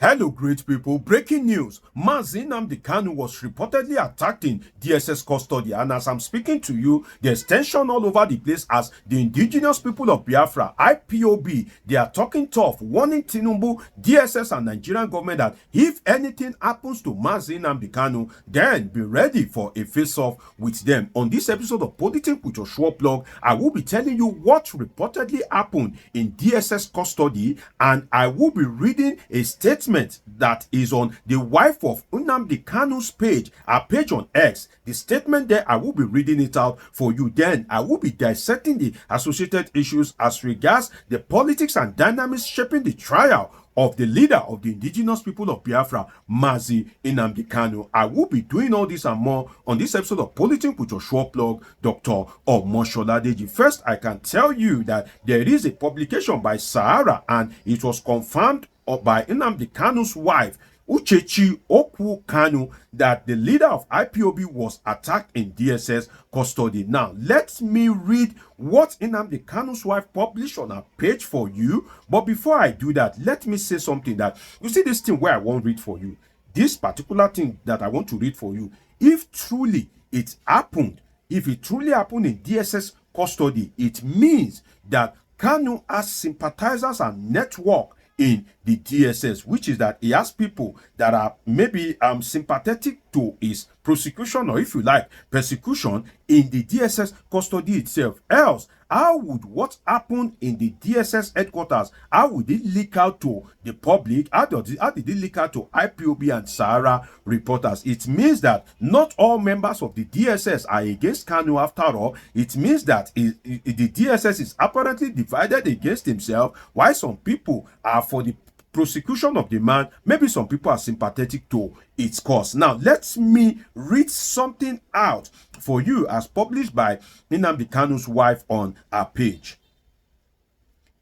Hello, great people. Breaking news. Nnamdi Kanu was reportedly attacked in DSS custody. And as I'm speaking to you, there's tension all over the place as the Indigenous People of Biafra, IPOB, they are talking tough, warning Tinubu, DSS and Nigerian government that if anything happens to Nnamdi Kanu, then be ready for a face-off with them. On this episode of Politics with Joshua Plug, I will be telling you what reportedly happened in DSS custody, and I will be reading a statement that is on the wife of Nnamdi Kanu's page, her page on X. The statement there, I will be reading it out for you. Then I will be dissecting the associated issues as regards the politics and dynamics shaping the trial of the leader of the Indigenous People of Biafra, Nnamdi Kanu. I will be doing all this and more on this episode of Politics with Joshua Plug, Dr. Omoshola Deji. First, I can tell you that there is a publication by Sahara, and it was confirmed by Nnamdi Kanu's wife, Uchechi Okwu Kanu, that the leader of IPOB was attacked in DSS custody. Now, let me read what Nnamdi Kanu's wife published on her page for you. But before I do that, let me say something that, you see this thing where I won't read for you. This particular thing that I want to read for you, if truly it happened, if it truly happened in DSS custody, it means that Kanu has sympathizers and network in the DSS, which is that he has people that are maybe sympathetic to his prosecution, or if you like, persecution in the DSS custody itself. Else, how would what happened in the DSS headquarters, how would it leak out to the public? How did it leak out to IPOB and Sahara reporters? It means that not all members of the DSS are against Kanu after all. It means that the DSS is apparently divided against himself, while some people are for the prosecution of the man. Maybe some people are sympathetic to its cause. Now, let me read something out for you as published by Nnamdi Kanu's wife on her page.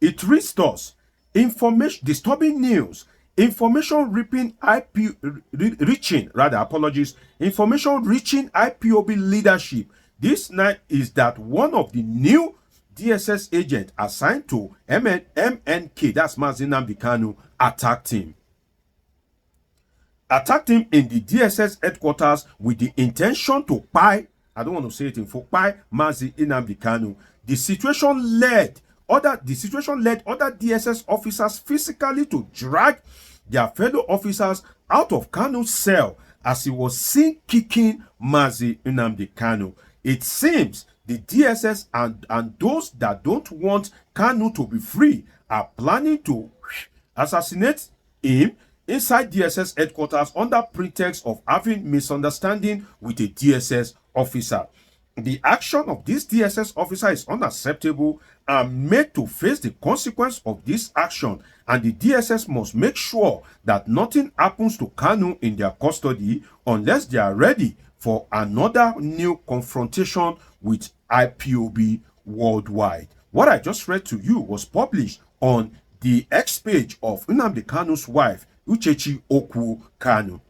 It reads thus: information, disturbing news, information reaching IPOB leadership this night is that one of the new DSS agent assigned to MNK, that's Nnamdi Kanu, attacked him in the DSS headquarters with the intention to buy, I don't want to say it in full, buy Nnamdi Kanu. The situation led other DSS officers physically to drag their fellow officers out of Kanu's cell as he was seen kicking Nnamdi Kanu. It seems the DSS and those that don't want Kanu to be free are planning to assassinate him inside DSS headquarters under pretext of having misunderstanding with a DSS officer. The action of this DSS officer is unacceptable and made to face the consequence of this action, and the DSS must make sure that nothing happens to Kanu in their custody unless they are ready for another new confrontation with IPOB worldwide. What I just read to you was published on the X page of Nnamdi Kanu's wife, Uchechi Okwu Kanu.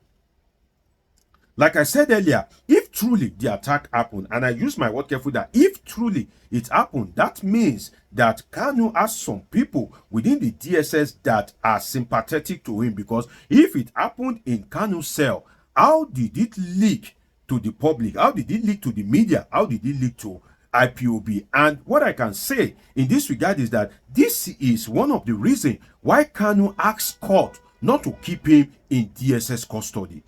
Like I said earlier, if truly the attack happened, and I use my word carefully, that if truly it happened, that means that Kanu has some people within the DSS that are sympathetic to him, because if it happened in Kanu's cell, how did it leak to the public? How did it leak to the media? How did it leak to IPOB? And what I can say in this regard is that this is one of the reasons why Kanu asked court not to keep him in DSS custody.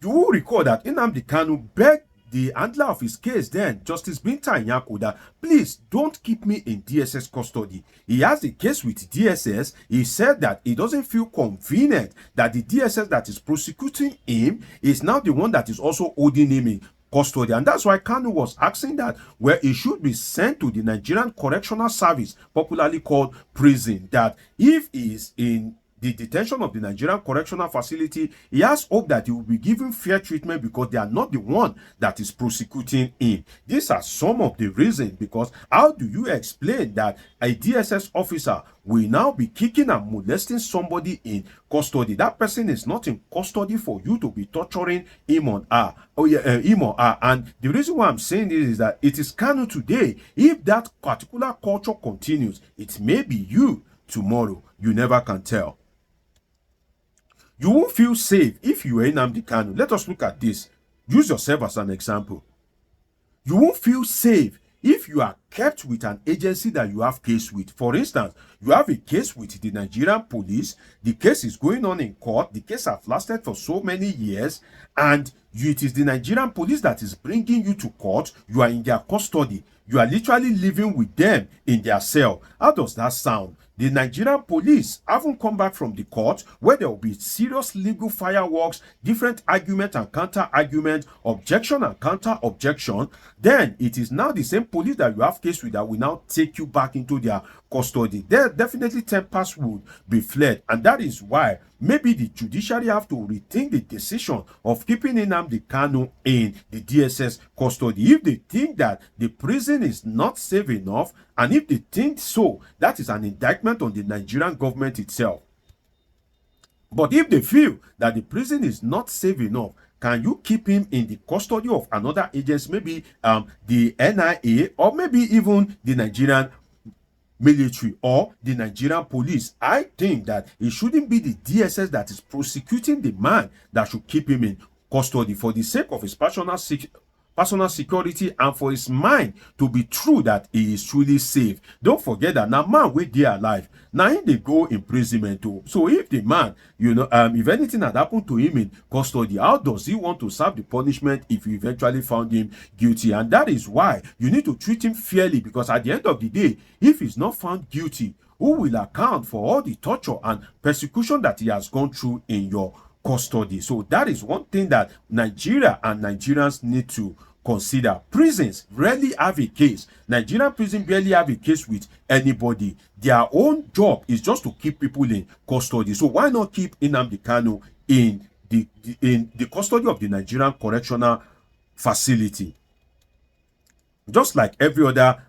You will recall that Nnamdi Kanu begged the handler of his case then, Justice Binta Nyako, that please don't keep me in DSS custody. He has a case with DSS. He said that he doesn't feel convenient that the DSS that is prosecuting him is now the one that is also holding him in custody. And that's why Kanu was asking that where he should be sent to the Nigerian Correctional Service, popularly called prison, that if he is in the detention of the Nigerian Correctional Facility, he has hope that he will be given fair treatment because they are not the one that is prosecuting him. These are some of the reasons, because how do you explain that a DSS officer will now be kicking and molesting somebody in custody? That person is not in custody for you to be torturing him or her. And the reason why I'm saying this is that it is Kanu today. If that particular culture continues, it may be you tomorrow. You never can tell. You won't feel safe if you were Nnamdi Kanu. Let us look at this. Use yourself as an example. You won't feel safe if you are kept with an agency that you have case with. For instance, you have a case with the Nigerian police. The case is going on in court. The case has lasted for so many years, and it is the Nigerian police that is bringing you to court. You are in their custody. You are literally living with them in their cell. How does that sound? The Nigerian police haven't come back from the court where there will be serious legal fireworks, different argument and counter-argument, objection and counter-objection. Then it is now the same police that you have case with that will now take you back into their custody. There definitely tempers would be fled, and that is why maybe the judiciary have to rethink the decision of keeping Nnamdi Kanu in the DSS custody. If they think that the prison is not safe enough, and if they think so, that is an indictment on the Nigerian government itself. But if they feel that the prison is not safe enough, can you keep him in the custody of another agency, maybe the NIA, or maybe even the Nigerian military or the Nigerian police? I think that it shouldn't be the DSS that is prosecuting the man that should keep him in custody for the sake of his personal security and for his mind to be true that he is truly safe. Don't forget that now man wey dey alive, now him dey go imprisonment too. So if the man, if anything had happened to him in custody, how does he want to serve the punishment if you eventually found him guilty? And that is why you need to treat him fairly, because at the end of the day, if he's not found guilty, who will account for all the torture and persecution that he has gone through in your custody? So that is one thing that Nigeria and Nigerians need to consider. Prisons rarely have a case. Nigerian prison barely have a case with anybody. Their own job is just to keep people in custody. So why not keep Nnamdi Kanu in the custody of the Nigerian correctional facility, just like every other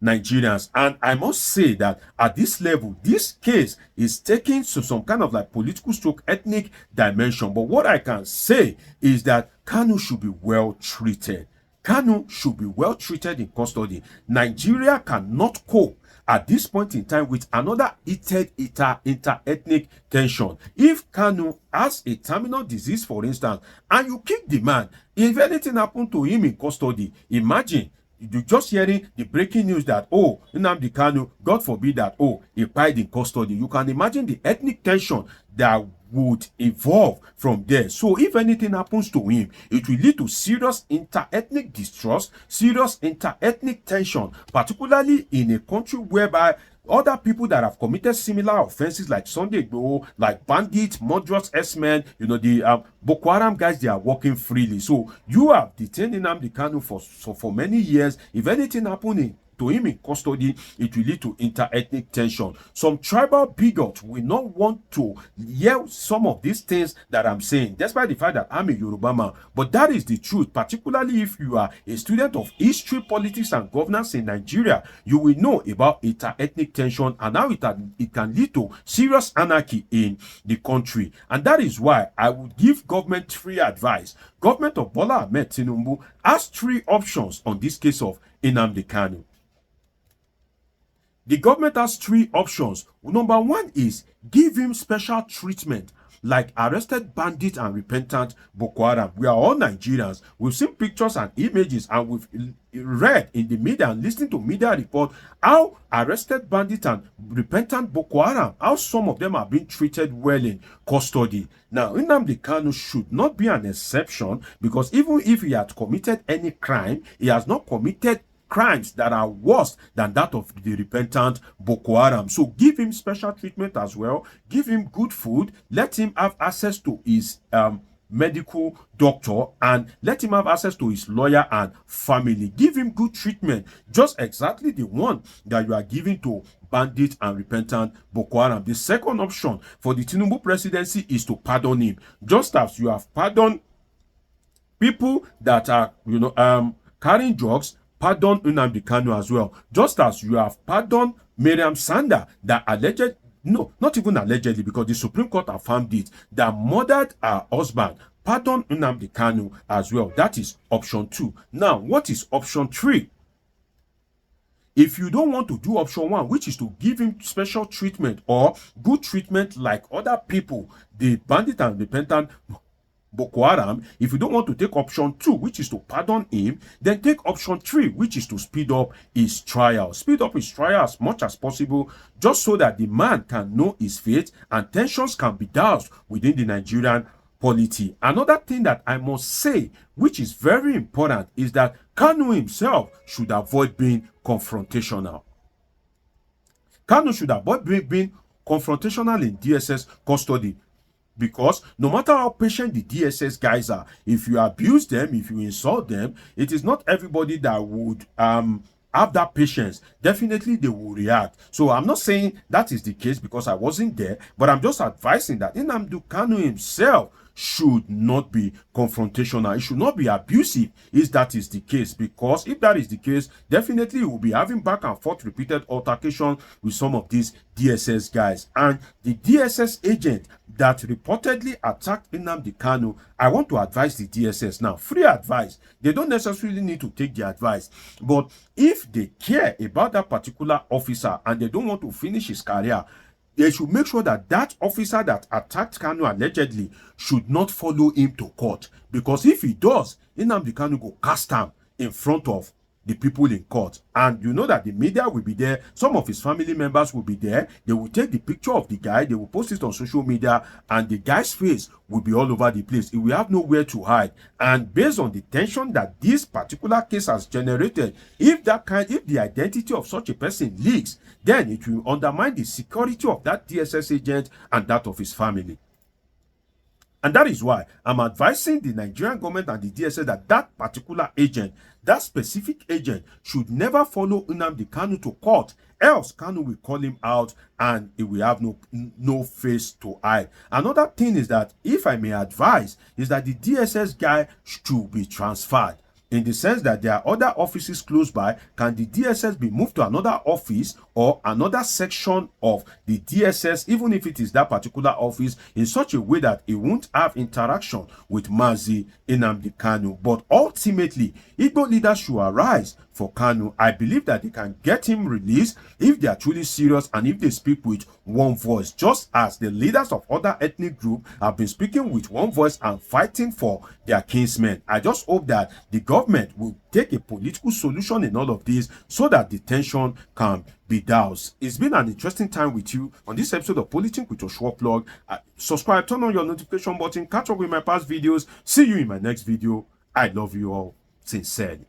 Nigerians? And I must say that at this level, this case is taking to some kind of like political stroke ethnic dimension. But what I can say is that Kanu should be well treated. Kanu should be well treated in custody. Nigeria cannot cope at this point in time with another heated inter-ethnic tension. If Kanu has a terminal disease, for instance, and you kick the man, if anything happened to him in custody, imagine you just hearing the breaking news that, oh, Nnamdi Kanu, God forbid that, oh, he died in custody. You can imagine the ethnic tension that would evolve from there. So if anything happens to him, it will lead to serious inter-ethnic distrust, serious inter-ethnic tension, particularly in a country whereby other people that have committed similar offenses like Sunday Igboho, like bandits, murderous S-men, the Boko Haram guys, they are walking freely. So you have detained Nnamdi Kanu for many years. If anything happened to him in custody, it will lead to inter-ethnic tension. Some tribal bigots will not want to hear some of these things that I'm saying, despite the fact that I'm a Yoruba man. But that is the truth, particularly if you are a student of history, politics, and governance in Nigeria. You will know about inter-ethnic tension and how it can lead to serious anarchy in the country. And that is why I would give government three advice. Government of Bola Ahmed Tinubu has three options on this case of Nnamdi Kanu. The government has three options. Number one is give him special treatment like arrested bandits and repentant Boko Haram. We are all Nigerians. We've seen pictures and images, and we've read in the media and listened to media report how arrested bandits and repentant Boko Haram, how some of them are being treated well in custody. Now, Nnamdi Kanu should not be an exception, because even if he had committed any crime, he has not committed crimes that are worse than that of the repentant Boko Haram. So give him special treatment as well. Give him good food. Let him have access to his medical doctor, and let him have access to his lawyer and family. Give him good treatment, just exactly the one that you are giving to bandit and repentant Boko Haram. The second option for the Tinubu presidency is to pardon him, just as you have pardoned people that are carrying drugs. Pardon Nnamdi Kanu as well, just as you have pardoned Miriam Sanda, that not even allegedly, because the Supreme Court affirmed it, that murdered her husband. Pardon Nnamdi Kanu as well. That is option 2. Now, what is option 3? If you don't want to do option 1, which is to give him special treatment or good treatment like other people, the bandit and repentant Boko Haram, if you don't want to take option 2, which is to pardon him, then take option 3, which is to speed up his trial. Speed up his trial as much as possible, just so that the man can know his fate and tensions can be doused within the Nigerian polity. Another thing that I must say, which is very important, is that Kanu himself should avoid being confrontational. Kanu should avoid being confrontational in DSS custody, because no matter how patient the DSS guys are, if you abuse them, if you insult them, it is not everybody that would have that patience. Definitely they will react. So I'm not saying that is the case because I wasn't there, but I'm just advising that Nnamdi Kanu himself should not be confrontational. It should not be abusive if that is the case, because if that is the case, definitely he will be having back and forth repeated altercation with some of these DSS guys. And the DSS agent that reportedly attacked Nnamdi Kanu, I want to advise the DSS now, free advice. They don't necessarily need to take the advice, but if they care about that particular officer and they don't want to finish his career, they should make sure that that officer that attacked Kanu allegedly should not follow him to court. Because if he does, Nnamdi Kanu go cast him in front of the people in court. And you know that the media will be there. Some of his family members will be there. They will take the picture of the guy. They will post it on social media. And the guy's face will be all over the place. He will have nowhere to hide. And based on the tension that this particular case has generated, if the identity of such a person leaks, then it will undermine the security of that DSS agent and that of his family. And that is why I'm advising the Nigerian government and the DSS that that particular agent, that specific agent, should never follow Nnamdi Kanu to court. Else, Kanu will call him out and he will have no face to hide. Another thing is that, if I may advise, is that the DSS guy should be transferred. In the sense that there are other offices close by, can the DSS be moved to another office or another section of the DSS, even if it is that particular office, in such a way that it won't have interaction with Mazi Nnamdi Kanu. But ultimately, Igbo leaders should arise for Kanu. I believe that they can get him released if they are truly serious and if they speak with one voice, just as the leaders of other ethnic groups have been speaking with one voice and fighting for their kinsmen. I just hope that the government will take a political solution in all of this so that the tension can be doused. It's been an interesting time with you on this episode of Politics with Joshua Plug. Subscribe, turn on your notification button, catch up with my past videos. See you in my next video. I love you all sincerely.